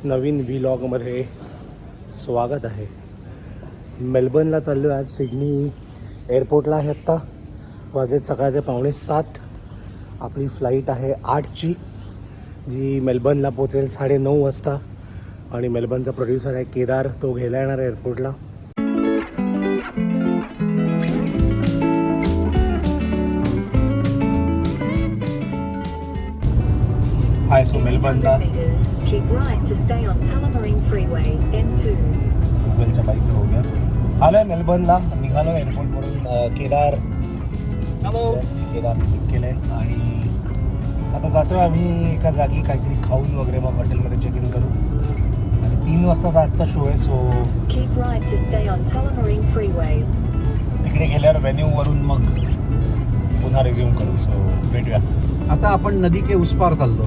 नवीन व्लॉगमध्ये स्वागत आहे. मेलबर्नला चाललो आहे आज. सिडनी एअरपोर्टला आहे. आत्ता वाजलेत सकाळचे 6:45. आपली फ्लाईट आहे 8ची, जी मेलबर्नला पोचेल 9:30 वाजता. आणि मेलबर्नचा प्रोड्युसर आहे केदार, तो घ्यायला येणार आहे एअरपोर्टला. हाय, सो मेलबर्नला गुगलच्या बाईचं होऊ द्या. आलो आहे मेलबर्नला, निघालो एअरपोर्टवरून. केदार पिक केलं आहे आणि आता जातो आहे आम्ही एका जागी काहीतरी खाऊन वगैरे मग हॉटेलमध्ये चेक इन करू. आणि 3 वाजता आजचा शो आहे. सो तिकडे गेल्यावर व्हेन्यूवरून मग पुन्हा रिझ्यूम करू. सो भेटूया. आता आपण नदी के उस पार चाललो,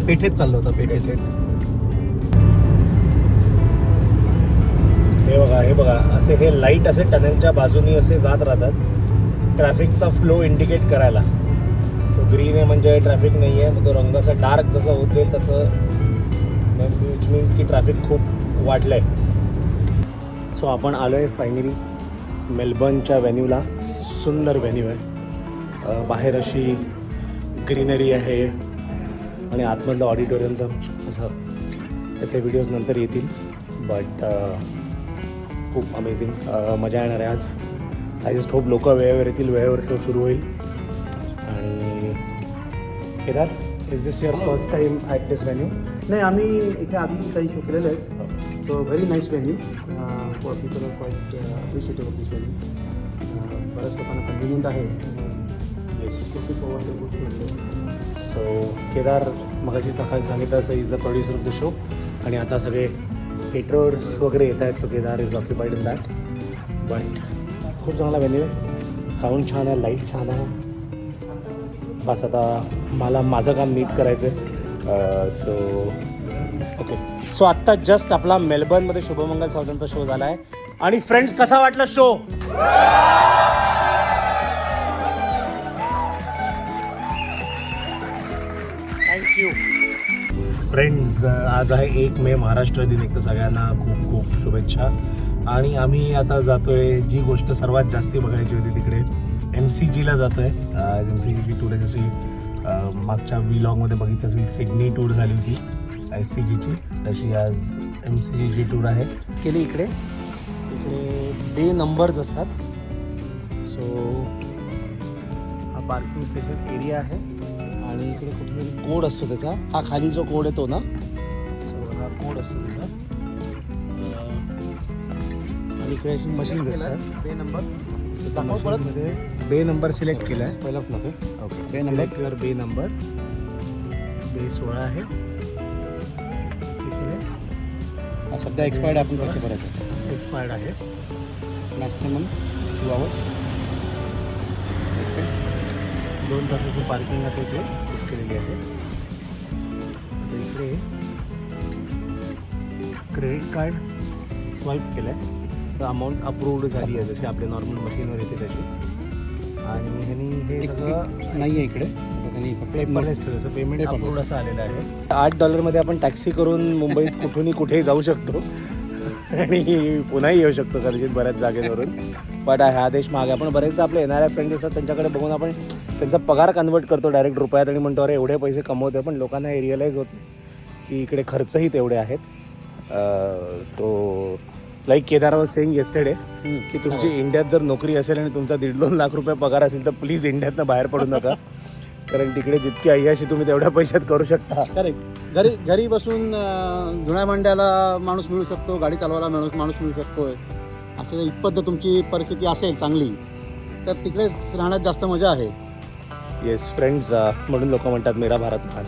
पेठेत चाललो होता. पेठेत हे बघा असे हे लाईट असे टनेलच्या बाजूनी असे जात राहतात ट्रॅफिकचा फ्लो इंडिकेट करायला. सो ग्रीन आहे म्हणजे ट्रॅफिक नाही आहे. मग तो रंग असा डार्क जसं होत जाईल तसं विच मीन्स की ट्रॅफिक खूप वाढलं आहे. सो आपण आलो आहे फायनली मेलबर्नच्या व्हेन्यूला. सुंदर व्हेन्यू आहे. बाहेर अशी ग्रीनरी आहे आणि आतमधलं ऑडिटोरियम तर असं. त्याचे व्हिडिओज नंतर येतील. बट खूप अमेझिंग मजा येणार आहे आज. आय जस्ट होप लोक वेळेवर येतील, वेळेवर शो सुरू होईल. आणि Kedar, is this your first time at this venue? नाही, आम्ही इथे आधी काही शो केलेले आहेत. So very nice venue. For people are quite appreciative of this venue. बऱ्याच लोकांना कन्व्हिनियंट आहे. सो केदार मगाशी सकाळी सांगितलं असं is the producer of the show. आणि आता सगळे केटरर्स वगैरे येत आहेत. So Kedar is occupied in that. But खूप चांगला व्हेन्यू आहे. साऊंड छान आहे, लाईट छान आहे. बस आता मला माझं काम नीट करायचं आहे. So okay. सो आत्ता जस्ट आपला मेलबर्नमध्ये शुभमंगल सावंतचा शो झाला आहे. आणि फ्रेंड्स, कसा वाटला शो? Thank you friends. आज आहे 1 मे, महाराष्ट्र दिन. एक तर सगळ्यांना खूप खूप शुभेच्छा. आणि आम्ही आता जातो आहे, जी गोष्ट सर्वात जास्ती बघायची होती तिकडे, MCGला जातो आहे. MCG टूर आहे. जशी मागच्या व्लॉगमध्ये बघितलं असेल सिडनी टूर झाली होती SCGची, तशी आज MCGची टूर आहे. केली इकडे डे नंबर्स असतात. सो हा पार्किंग स्टेशन एरिया आहे. आणि इकडे कुठेतरी कोड असतो त्याचा. हा खाली जो कोड येतो ना, सो हा कोड असतो त्याचा. आणि इकडे मशीन्स असतात. बे नंबर मशीनमध्ये बे नंबर सिलेक्ट केला आहे. पहिलाच नको. ओके, बे नंबर. सिलेक्ट युअर बे नंबर. बे 16 आहे. ठीक आहे. सध्या एक्सपायर्ड आपण पैसे भरायचे. एक्सपायर्ड आहे. Maximum 2 hours. 2 तासाची पार्किंग आता इथे बुक केलेली आहे. आता इकडे क्रेडिट कार्ड स्वाईप केलं आहे. तर अमाऊंट अप्रूव्ड झाली आहे, जशी आपल्या नॉर्मल मशीनवर येते तशी. आणि ह्यांनी हे सगळं नाही आहे इकडे. त्यांनी पेपरलेस ठेवलं. पेमेंट अप्रूव्ड असं आलेलं आहे. $8 आपण टॅक्सी करून मुंबईत कुठूनही कुठेही जाऊ शकतो आणि पुन्हाही येऊ शकतो कदाचित बऱ्याच जागेवरून. बट हा देश महाग आहे. आपण बरेचदा आपले येणाऱ्या फ्रेंड्स असतात त्यांच्याकडे बघून आपण त्यांचा पगार कन्वर्ट करतो डायरेक्ट रुपयात आणि म्हणतो अरे एवढे पैसे कमवतो. पण लोकांना हे रिअलाईज होत नाही की इकडे खर्चही तेवढे आहेत. So like Kedar was saying yesterday की तुमची इंडियात जर नोकरी असेल आणि तुमचा 1.5-2 लाख रुपये पगार असेल तर प्लीज इंडियातनं बाहेर पडू नका. कारण तिकडे जितकी अय्याशी तुम्ही तेवढ्या पैशात करू शकता. करेक्ट. घरी बसून धुण्या भांड्याला माणूस मिळू शकतो, गाडी चालवायला माणूस मिळू शकतोय. असं इतपत जर तुमची परिस्थिती असेल चांगली तर तिकडे राहण्यात जास्त मजा आहे. येस फ्रेंड्स, म्हणून लोक म्हणतात मेरा भारत महान.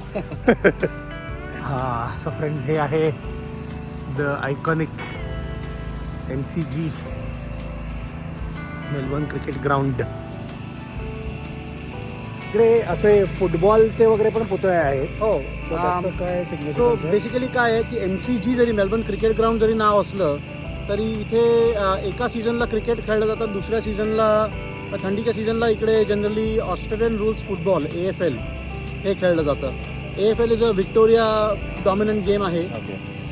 हां, सो फ्रेंड्स, हे आहे the iconic MCG Melbourne cricket ground. इकडे असे फुटबॉलचे वगैरे पण पुतळे आहेत. हो. काय सो सिग्निफिकन्स आहे? बेसिकली काय आहे की MCG जरी मेलबर्न क्रिकेट ग्राउंड जरी नाव असलं तरी इथे एका सीझनला क्रिकेट खेळलं जातं, दुसऱ्या सीझनला थंडीच्या सीझनला इकडे generally Australian rules football AFL हे खेळलं जातं. AFL is a Victoria dominant game आहे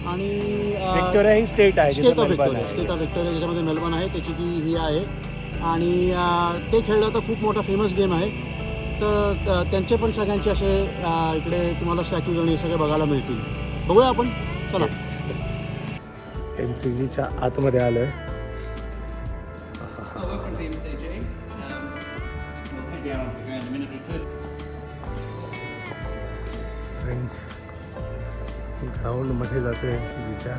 आणि व्हिक्टोरिया ही स्टेट आहे, स्टेट ऑफ व्हिक्टोरिया ज्याच्यामध्ये मेलबर्न आहे त्याची ती ही आहे आणि ते खेळलं तर खूप मोठा फेमस गेम आहे. तर त्यांचे पण सगळ्यांचे असे इकडे तुम्हाला स्टॅच्यूज आणि हे सगळे बघायला मिळतील. बघूया आपण, चला. MCGच्या आतमध्ये आलोय. फ्रेंड्स, ग्राउंडमध्ये जातोय MCGच्या.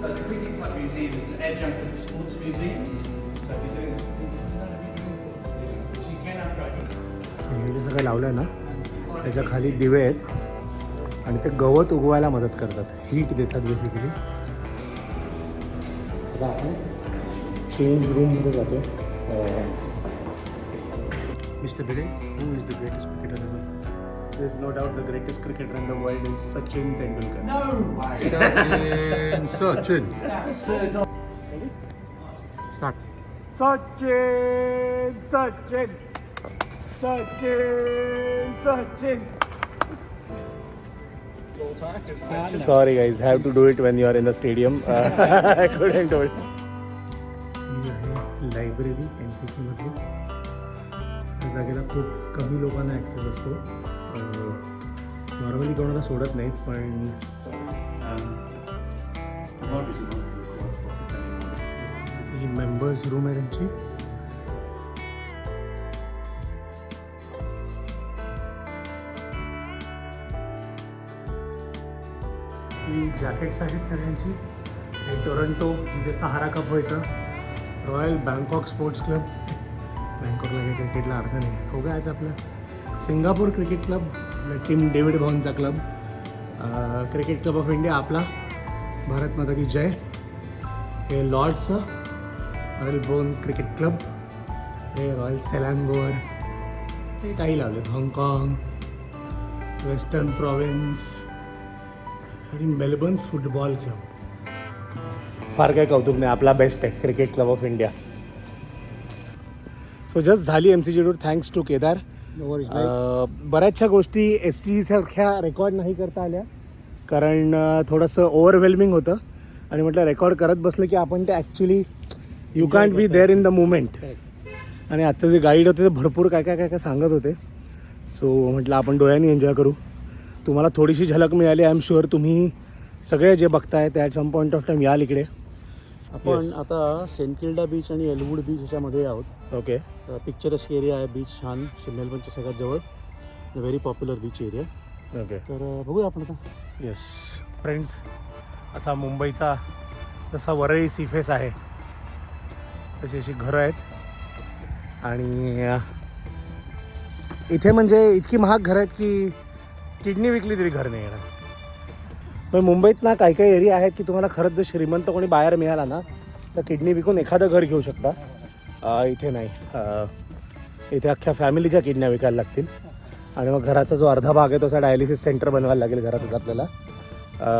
So the Cricket Club Museum is an adjunct of the Sports Museum. So we're doing this. So you can upgrade. हे जे सगळं लावलं आहे ना, त्याच्या खाली दिवे आहेत आणि ते गवत उगवायला मदत करतात, हीट देतात बेसिकली. आता आपण चेंज रूममध्ये जातो. Mister Bhide, who is the greatest cricketer ever? There is no doubt the greatest cricketer in the world is Sachin Tendulkar. No way. Sachin. That's Start. Sachin, Sachin, Sachin, Sachin. Sorry guys, have to do it when you are in the stadium. I couldn't do it. ही आहे library MCG मधली. या जागेला खूप कमी लोकांना access असतो. Normally कोणाला सोडत नाहीत, पण ही मेंबर्स रूम आहे त्यांची. ही जॅकेट्स आहेत सगळ्यांची. हे टोरंटो जिथे सहारा कप व्हायचा, रॉयल बँकॉक स्पोर्ट्स क्लब. बँकॉकला काही क्रिकेटला अर्थ नाही. हो का, आज आपलं Singapore cricket club, Tim David भवनचा club, cricket club of India आपला, भारत माता की जय. हे लॉर्ड्सचं रॉयल बोन क्रिकेट क्लब, हे रॉयल सेलंगोर, हे काही लावलेत. हाँगकाँग, वेस्टर्न प्रॉविन्स आणि मेलबर्न फुटबॉल क्लब. फार काही कौतुक नाही, आपला बेस्ट आहे cricket club of India. So just झाली MCG tour, thanks to Kedar. बऱ्याचशा गोष्टी SCG सारख्या रेकॉर्ड नाही करता आल्या, कारण थोडंसं ओव्हरवेल्मिंग होतं आणि म्हटलं रेकॉर्ड करत बसलं की आपण ते actually you can't be there in the moment. आणि आत्ता जे गाईड होते ते भरपूर काय काय काय काय सांगत होते. सो म्हटलं आपण डोळ्यांनी एन्जॉय करू. तुम्हाला थोडीशी झलक मिळाली. आय एम शुअर तुम्ही सगळे जे बघताय ते at some point of time याल इकडे. आपण आता सेंट किल्डा बीच आणि एलवूड बीच ह्याच्यामध्ये आहोत. ओके. पिक्चरस्क एरिया आहे, बीच छान, मेलबर्नच्या सगळ्यात जवळ, very popular beach area. Okay, तर बघूया आपण आता. येस फ्रेंड्स, असा मुंबईचा जसा वरळी सीफेस आहे तशी अशी घरं आहेत. आणि इथे म्हणजे इतकी महाग घरं आहेत की किडनी विकली तरी घर नाही येणार. पण मुंबईत ना काही काही एरिया आहेत की तुम्हाला खरंच जर श्रीमंत कोणी बाहेर मिळाला ना तर किडनी विकून एखादं घर घेऊ शकता. इथे नाही. इथे अख्ख्या फॅमिलीच्या किडन्या विकायला लागतील आणि मग घराचा जो अर्धा भाग आहे तसा डायलिसिस सेंटर बनवायला लागेल घरातच आपल्याला.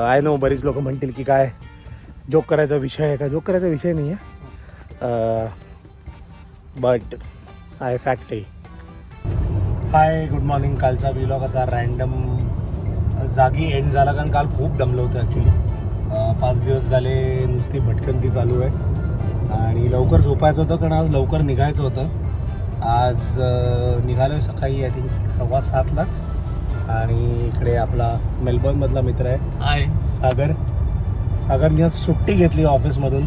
आय नो बरीच लोक म्हणतील की काय जोक करायचा विषय आहे का. जोक करायचा विषय नाही आहे, बट आहे फॅक्ट आहे. हाय, गुड मॉर्निंग. कालचा व्लॉग असा रँडम जागी एंड झाला, कारण काल खूप दमलं होतं ॲक्च्युली. 5 दिवस झाले नुसती भटकंती चालू आहे आणि लवकर झोपायचं होतं कारण आज लवकर निघायचं होतं. आज निघालो आहे सकाळी आय थिंक 7:15लाच. आणि इकडे आपला मेलबर्नमधला मित्र आहे सागर. सागरने आज सुट्टी घेतली ऑफिसमधून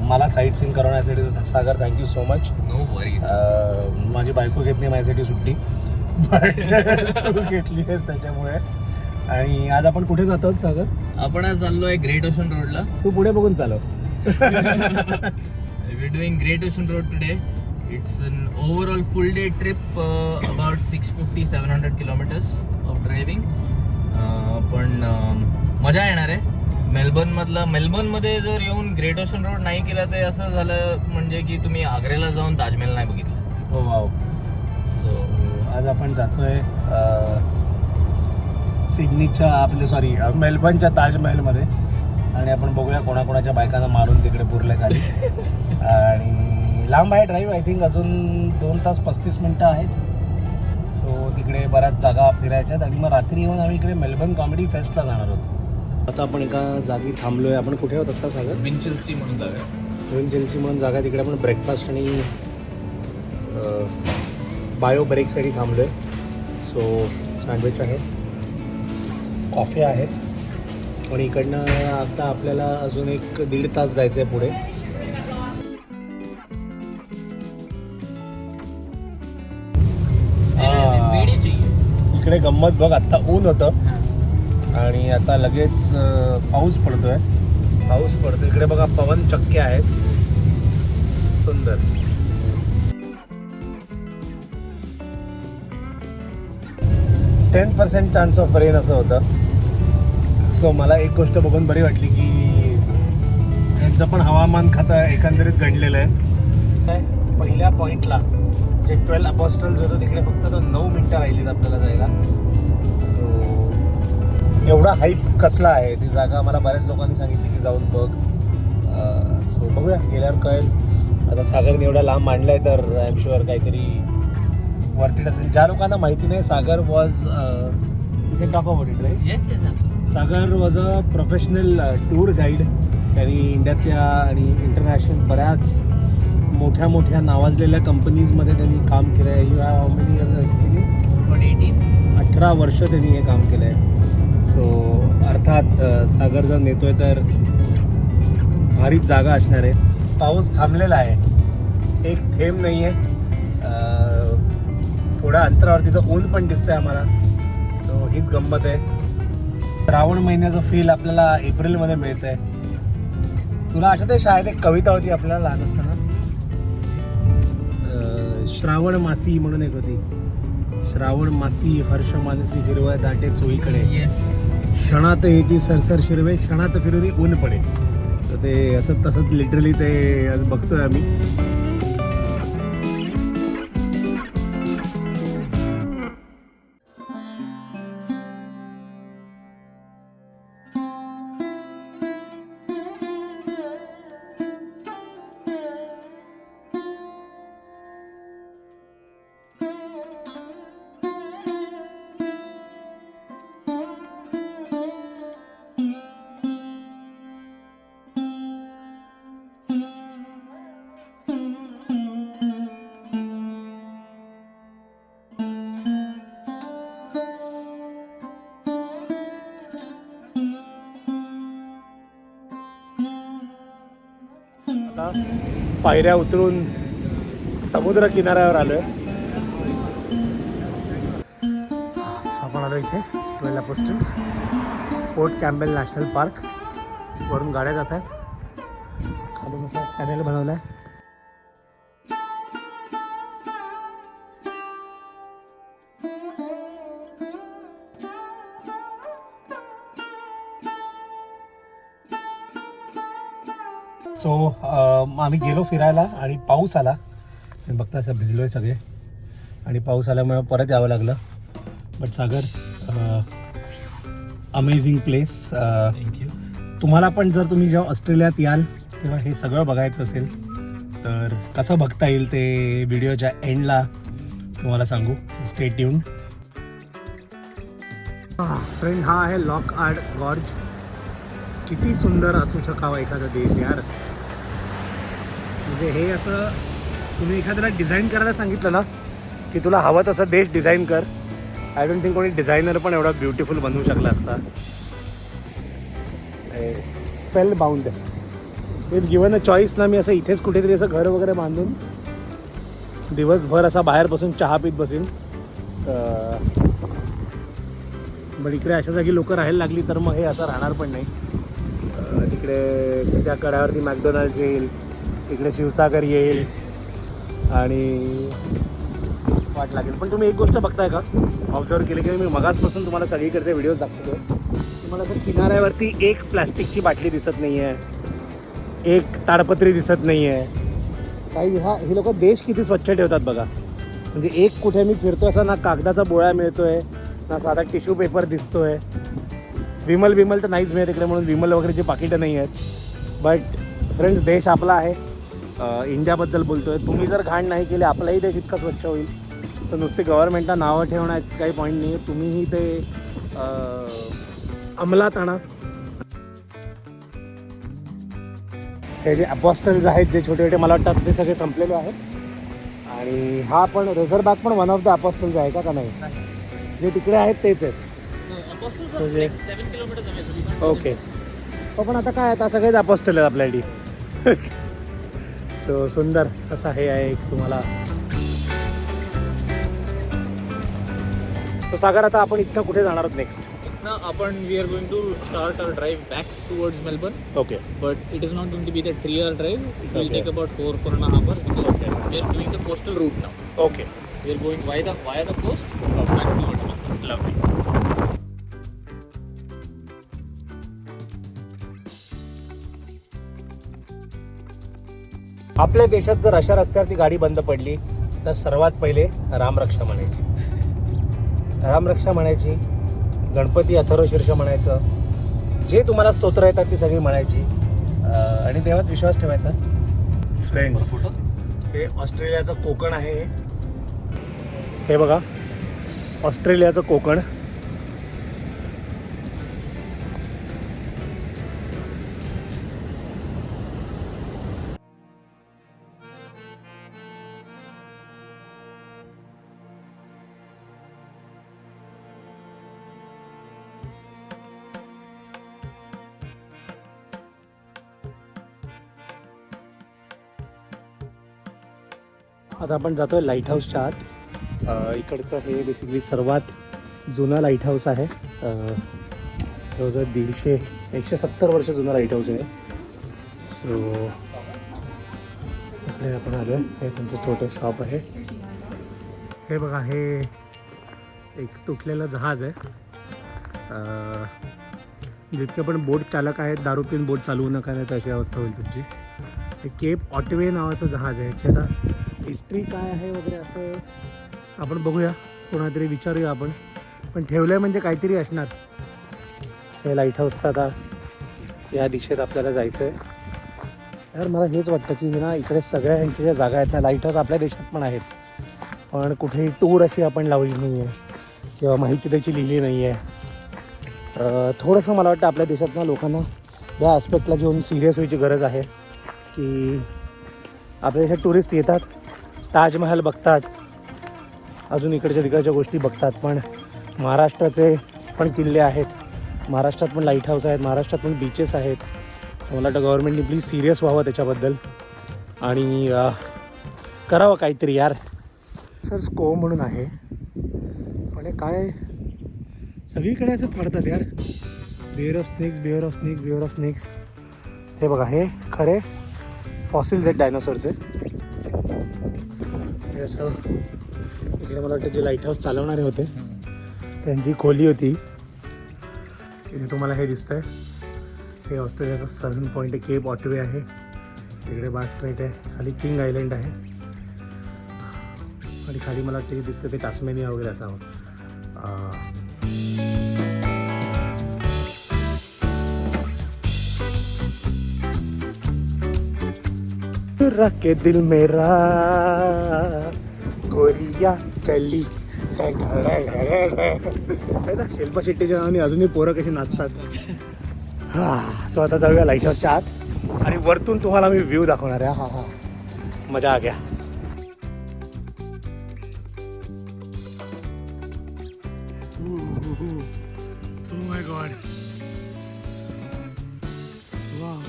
मला साईट सीन करवण्यासाठी. Sagar, thank you so much. No worries. माझी बायको घेत नाही माझ्यासाठी सुट्टी, बट तू घेतली आहेस त्याच्यामुळे. आणि आज आपण कुठे जातो सागर? आपण आज चाललोय ग्रेट ओशन रोडला. तू पुढे बघून चालव. We're doing Great Ocean Road today. It's an overall full day trip, about 650-700 kilometers of driving. पण मजा येणार आहे. मेलबर्नमध्ये जर येऊन ग्रेट ओशन रोड नाही केला तर असं झालं म्हणजे की तुम्ही आग्र्याला जाऊन ताजमहल नाही बघितलं. हो वाव. सो आज आपण जातोय सिडनीच्या आपल्या सॉरी मेलबर्नच्या ताजमहलमध्ये. आणि आपण बघूया कोणाकोणाच्या बायकांना मारून तिकडे पुरले खाली. आणि लांब आहे ड्राईव्ह, आय थिंक अजून 2 तास 35 मिनटं आहेत. सो तिकडे बऱ्याच जागा फिरायच्या आहेत. आणि मग रात्री येऊन आम्ही इकडे मेलबर्न कॉमेडी फेस्टला जाणार आहोत. आता आपण एका जागी थांबलो आहे. आपण कुठे आहोत आत्ता सागर? विंचेल्सी म्हणून जागा. विंचेल्सी म्हणून जागा, तिकडे आपण ब्रेकफास्ट आणि बायो ब्रेकसाठी थांबलो आहे. सो सँडविच आहे, कॉफी आहे. आणि इकडनं आता आपल्याला अजून 1-1.5 तास जायचं आहे पुढे. इकडे गंमत बघ, आत्ता ऊन होतं आणि आता लगेच पाऊस पडतोय. इकडे बघा पवन चक्क्या आहेत, सुंदर. %10 चान्स ऑफ रेन असं होतं. सो मला एक गोष्ट बघून बरी वाटली की यांचं पण हवामान खातं एकंदरीत गणलेलं आहे. पहिल्या पॉईंटला जे 12 अपॉस्टल्स होतं तिकडे फक्त 9 मिनटं राहिलीत आपल्याला जायला. सो एवढा हाईप कसला आहे ती जागा, मला बऱ्याच लोकांनी सांगितली की जाऊन बघ. सो बघूया, गेल्यावर कळेल. आता सागरने एवढा लांब मांडला आहे तर आय एम शुअर काहीतरी वर्थ इट असेल. ज्या लोकांना माहिती नाही, Sagar was you can talk about it right. Yes yes. Sagar was a professional tour guide. त्यांनी इंडियातल्या आणि इंटरनॅशनल बऱ्याच मोठ्या नावाजलेल्या कंपनीजमध्ये त्यांनी काम केलं आहे. You have how many years experience? 18 वर्ष त्यांनी हे काम केलं आहे. सो अर्थात सागर जर नेतोय तर भारीच जागा असणार आहे. पाऊस थांबलेला आहे, एक थेंब नाही आहे. थोड्या अंतरावर तिथं ऊन पण दिसतंय आम्हाला. सो हीच गंमत आहे. श्रावण महिन्याचं फील आपल्याला एप्रिलमध्ये मिळतंय. तुला आठवतंय शाळेत एक कविता होती आपल्याला लहान असताना, श्रावण मासी म्हणून एक होती. श्रावण मासी हर्ष मानसी हिरवळ दाटे चोहीकडे, येस. क्षणात येती सरसर शिरवे, क्षणात फिरुनी ऊन पडे. तर ते असं तसंच लिटरली ते आज बघतोय आम्ही. आता पायऱ्या उतरून समुद्र किनाऱ्यावर आलोय. आपण आलो इथे 12 apostles, port Campbell national park. वरून गाड्या जात आहेत, खालून असा पॅनेल बनवला आहे. सो आम्ही गेलो फिरायला आणि पाऊस आला. बघता असं भिजलोय सगळे आणि पाऊस आल्यामुळे परत यावं लागलं. But Sagar, amazing place. Thank you. तुम्हाला पण जर तुम्ही जेव्हा ऑस्ट्रेलियात याल तेव्हा हे सगळं बघायचं असेल तर कसं बघता येईल ते व्हिडिओच्या एंडला तुम्हाला सांगू. So stay tuned. फ्रेंड, हा आहे लॉक आर्ट गॉर्ज. किती सुंदर असू शकावा एखादा देश यार. म्हणजे हे असं तुम्ही एखाद्याला डिझाईन करायला सांगितलं ना की तुला हवं तसं देश डिझाईन कर, आय डोंट थिंक कोणी डिझायनर पण एवढा ब्युटिफुल बनवू शकला असता. Spell bound. If given a choice ना, मी असं इथेच कुठेतरी असं घर वगैरे बांधून दिवसभर असा बाहेर बसून चहा पीत बसेन. पण इकडे अशा जागी लोक राहायला लागली तर मग हे असं राहणार पण नाही. तिकडे त्या कड्यावरती मॅकडोनाल्ड्स येईल, इकडे शिवसागर येईल आणि वाट लागेल. पण तुम्ही एक गोष्ट बघताय का, ऑब्झर्व केली की मी मगासपासून तुम्हाला सगळीकडचे व्हिडिओज दाखवतो. तुम्हाला तर किनाऱ्यावरती एक प्लॅस्टिकची बाटली दिसत नाही आहे, एक ताडपत्री दिसत नाही आहे. काही हे लोक देश किती स्वच्छ ठेवतात बघा. म्हणजे एक कुठे मी फिरतो असा ना कागदाचा बोळा मिळतोय, ना साधा टिश्यू पेपर दिसतोय. विमल तर नाहीच मिळत इकडे, म्हणून विमल वगैरेची पाकिटं नाही आहेत. बट फ्रेंड्स, देश आपला आहे. इंडियाबद्दल बोलतोय. तुम्ही जर घाण नाही केली, आपलाही देश इतका स्वच्छ होईल. तर नुसती गव्हर्नमेंटला नावं ठेवण्यात काही पॉईंट नाही आहे. तुम्हीही ते अंमलात आणा. हे जे अपॉस्टल्स आहेत, जे छोटे छोटे, मला वाटतं ते सगळे संपलेले आहेत. आणि हा पण रेझर बॅग पण वन ऑफ द अपॉस्टल्स आहे का नाही? जे तिकडे आहेत तेच आहेत. म्हणजे 7 किलोमीटर ओके. हो, पण आता काय, आता सगळेच अपॉस्टल आहेत आपल्यासाठी. सो सुंदर असं हे आहे एक तुम्हाला. तो सागर, आता आपण इथं कुठे जाणार आहोत नेक्स्ट? आपण we are going to start our drive back towards Melbourne. Okay. But it is not going to be the 3-hour drive. It will Okay. take about 4.5 hours because we are doing the coastal route now. Okay. We are going via the coast back towards Melbourne. Lovely. आपल्या देशात जर अशा रस्त्यावरती गाडी बंद पडली तर सर्वात पहिले रामरक्षा म्हणायची. रामरक्षा म्हणायची, गणपती अथर्वशीर्ष म्हणायचं, जे तुम्हाला स्तोत्र येतात ती सगळी म्हणायची आणि देवात विश्वास ठेवायचा. फ्रेंड्स, हे ऑस्ट्रेलियाचं कोकण आहे. हे बघा, ऑस्ट्रेलियाचं कोकण. आता आपण जातोय लाईट हाऊसच्या आत. इकडचं हे बेसिकली सर्वात जुना लाईट हाऊस आहे. जवळजवळ 170 वर्ष जुना लाईट हाऊस आहे. सो इकडे आपण आलो आहे. हे त्यांचं छोटं शॉप आहे. हे बघा, हे एक तुटलेलं जहाज आहे. जितके पण बोट चालक आहेत, दारू पिऊन बोट चालवू नका, नाही तर अशी अवस्था होईल तुमची. हे केप ऑटवे नावाचं जहाज आहे. याची आता हिस्ट्री काय आहे वगैरे असं आपण बघूया, कोणातरी विचारूया आपण. पण ठेवलं आहे म्हणजे काहीतरी असणार. हे लाईट हाऊसचं आता या दिशेत आपल्याला जायचं आहे. यार, मला हेच वाटतं की ना, इकडे सगळ्या ह्यांच्या ज्या जागा आहेत ना, लाईट हाऊस आपल्या देशात पण आहेत, पण कुठेही टूर अशी आपण लावली नाही आहे किंवा माहिती त्याची लिहिली नाही आहे. थोडंसं मला वाटतं आपल्या देशात ना लोकांना या ॲस्पेक्टला घेऊन सिरियस व्हायची गरज आहे. की आपल्या देशात टुरिस्ट येतात, ताजमहल बघतात, अजून इकडच्या तिकडच्या गोष्टी बघतात, पण महाराष्ट्राचे पण किल्ले आहेत, महाराष्ट्रात पण लाईट हाऊस आहेत, महाराष्ट्रात पण बीचेस आहेत. सो मला वाटतं गव्हर्नमेंटनी प्लीज सिरियस व्हावं त्याच्याबद्दल आणि करावं काहीतरी यार. सर, स्को म्हणून आहे, पण हे काय सगळीकडे असं पडतात यार. Beware of snakes, beware of snakes, beware of snakes. हे बघा, हे खरे फॉसिल्स आहेत डायनोसॉरचे. हे असं इकडे मला वाटतं जे लाईट हाऊस चालवणारे होते त्यांची खोली होती. इथे तुम्हाला हे दिसतंय, हे ऑस्ट्रेलियाचं सदर्न पॉईंट आहे. केप ऑटवे आहे, इकडे बास स्ट्रेट आहे, खाली किंग आयलंड आहे आणि खाली मला वाटतं हे दिसतं ते टास्मेनिया वगैरे असावं. रखे दिल मेरा गोरिया चली. शिल्पा शेट्टीच्या नावाने अजूनही पोरं कशी नाचतात. सो आता जाऊया लाईट हाऊसच्या आत आणि वरतून तुम्हाला मी व्ह्यू दाखवणार आहे. हा, मजा आ गया. Oh my God. Wow.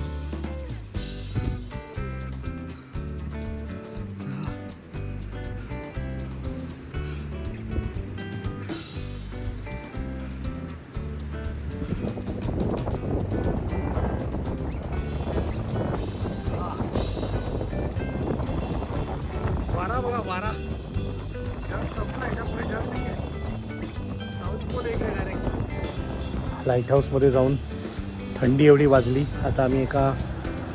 वारा बघा, वारा. लाईट हाऊसमध्ये जाऊन थंडी एवढी वाजली. आता आम्ही एका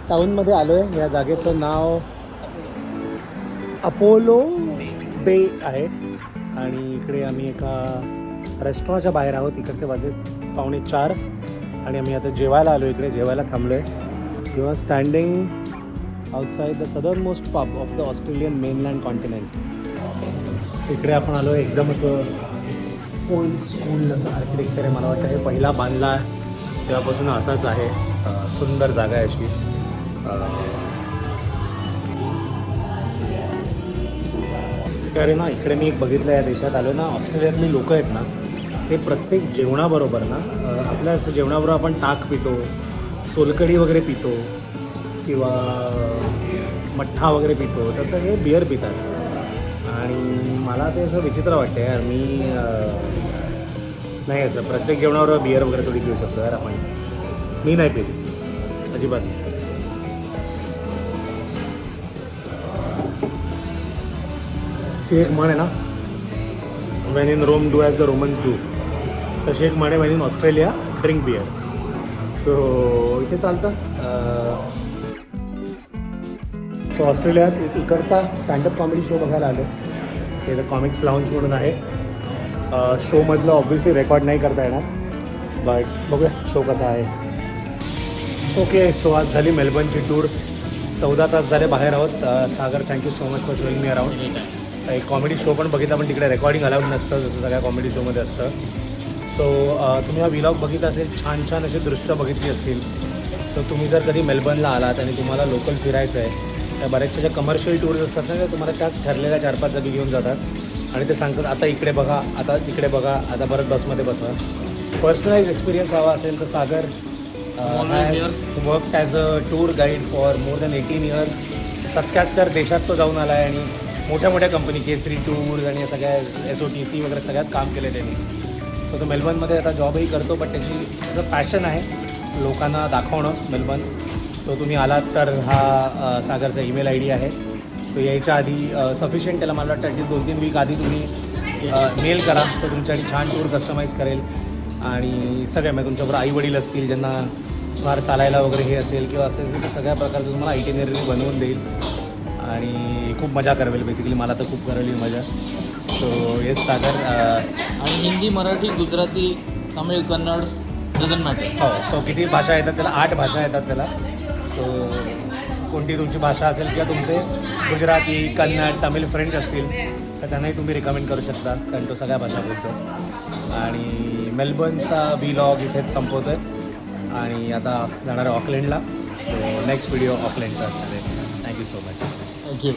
टाऊनमध्ये आलो आहे. या जागेचं नाव अपोलो बे आहे आणि इकडे आम्ही एका रेस्टॉरंटच्या बाहेर आहोत. इकडचे वाजले 3:45 आणि आम्ही आता जेवायला आलो. इकडे जेवायला थांबलो आहे. You are standing outside the southern most pub of the Australian mainland continent. इकडे आपण आलो आहे. एकदम असं ओल्ड स्कूल असं आर्किटेक्चर आहे. मला वाटतं हे पहिला बांधला तेव्हापासून असाच आहे. सुंदर जागा आहे अशी. कारण ना इकडे मी एक बघितलं या देशात आलो ना, ऑस्ट्रेलियातली लोक आहेत ना, ते प्रत्येक जेवणाबरोबर ना आपल्या असं जेवणाबरोबर आपण ताक पितो, सोलकढी वगैरे पितो किंवा मठ्ठा वगैरे पितो, तसं हे बिअर पितात. आणि मला ते असं विचित्र वाटतं यार. मी नाही असं प्रत्येक जेवणाबरोबर बिअर वगैरे थोडी पिऊ शकतो यार आपण. मी नाही पित अजिबात. सी एक म्हण आहे ना, when in Rome do as the Romans do, तशी एक म्हण आहे when in Australia drink beer. So इथे चालतं. सो ऑस्ट्रेलियात इकडचा स्टँडअप कॉमेडी शो बघायला आलो. ते द कॉमिक्स लाऊंज म्हणून आहे. शोमधलं ऑब्व्हियसली रेकॉर्ड नाही करता येणार, बट बघूया शो कसा आहे. ओके, सो आज झाली मेलबर्नची टूर. 14 तास झाले बाहेर आहोत. Sagar, thank you so much for showing me around. एक कॉमेडी शो पण बघितला, पण तिकडे रेकॉर्डिंग अलाउड नसतं जसं सगळ्या कॉमेडी शोमध्ये असतं. सो तुम्ही हा व्लॉग बघितला असेल, छान छान असे दृश्य बघितली असतील. सो तुम्ही जर कधी मेलबर्नला आलात आणि तुम्हाला लोकल फिरायचं आहे, त्या बऱ्याचशा ज्या कमर्शियल टूर्स असतात ना, त्या तुम्हाला त्याच ठरलेल्या 4-5 जागी घेऊन जातात आणि ते सांगतात आता इकडे बघा, आता तिकडे बघा, आता परत बसमध्ये बसा. पर्सनलाइज एक्सपिरियन्स हवा असेल तर Sagar work as a tour guide for more than 18 years. 77 देशात तो जाऊन आला आहे आणि मोठ्या मोठ्या कंपनी, केसरी टूर्स आणि सगळ्या SOTC वगैरे सगळ्यात काम केलं आहे त्यांनी. सो तो मेलबर्नमध्ये आता जॉबही करतो, पण त्याची त्याचं पॅशन आहे लोकांना दाखवणं मेलबर्न. सो तुम्ही आलात तर हा सागरचा ईमेल ID आहे. सो यायच्या आधी सफिशियंट त्याला मला वाटतं ॲटलीस्ट 2-3 वीक आधी तुम्ही मेल करा, तो तुमच्यासाठी छान टूर कस्टमाइज करेल. आणि सगळ्या म्हणजे तुमच्याबरोबर आईवडील असतील ज्यांना फार चालायला वगैरे हे असेल किंवा असेल, तर सगळ्या प्रकारचं तुम्हाला आयटिनरी बनवून देईल आणि खूप मजा करवेल. बेसिकली मला तर खूप करवली मजा. सो येस सागर. आणि हिंदी, मराठी, गुजराती, तमिळ, कन्नड, डझंट मॅटर. हो, सो किती भाषा येतात त्याला? 8 भाषा येतात त्याला. सो कोणती तुमची भाषा असेल किंवा तुमचे गुजराती, कन्नड, तमिळ फ्रेंड्स असतील तर त्यांनाही तुम्ही रिकमेंड करू शकता, कारण तो सगळ्या भाषा बोलतो. आणि मेलबर्नचा व्लॉग इथेच संपवतो आहे आणि आता जाणार आहे ऑकलँडला. सो नेक्स्ट व्हिडिओ ऑकलँडचा असणार आहे. Thank you so much. थँक्यू.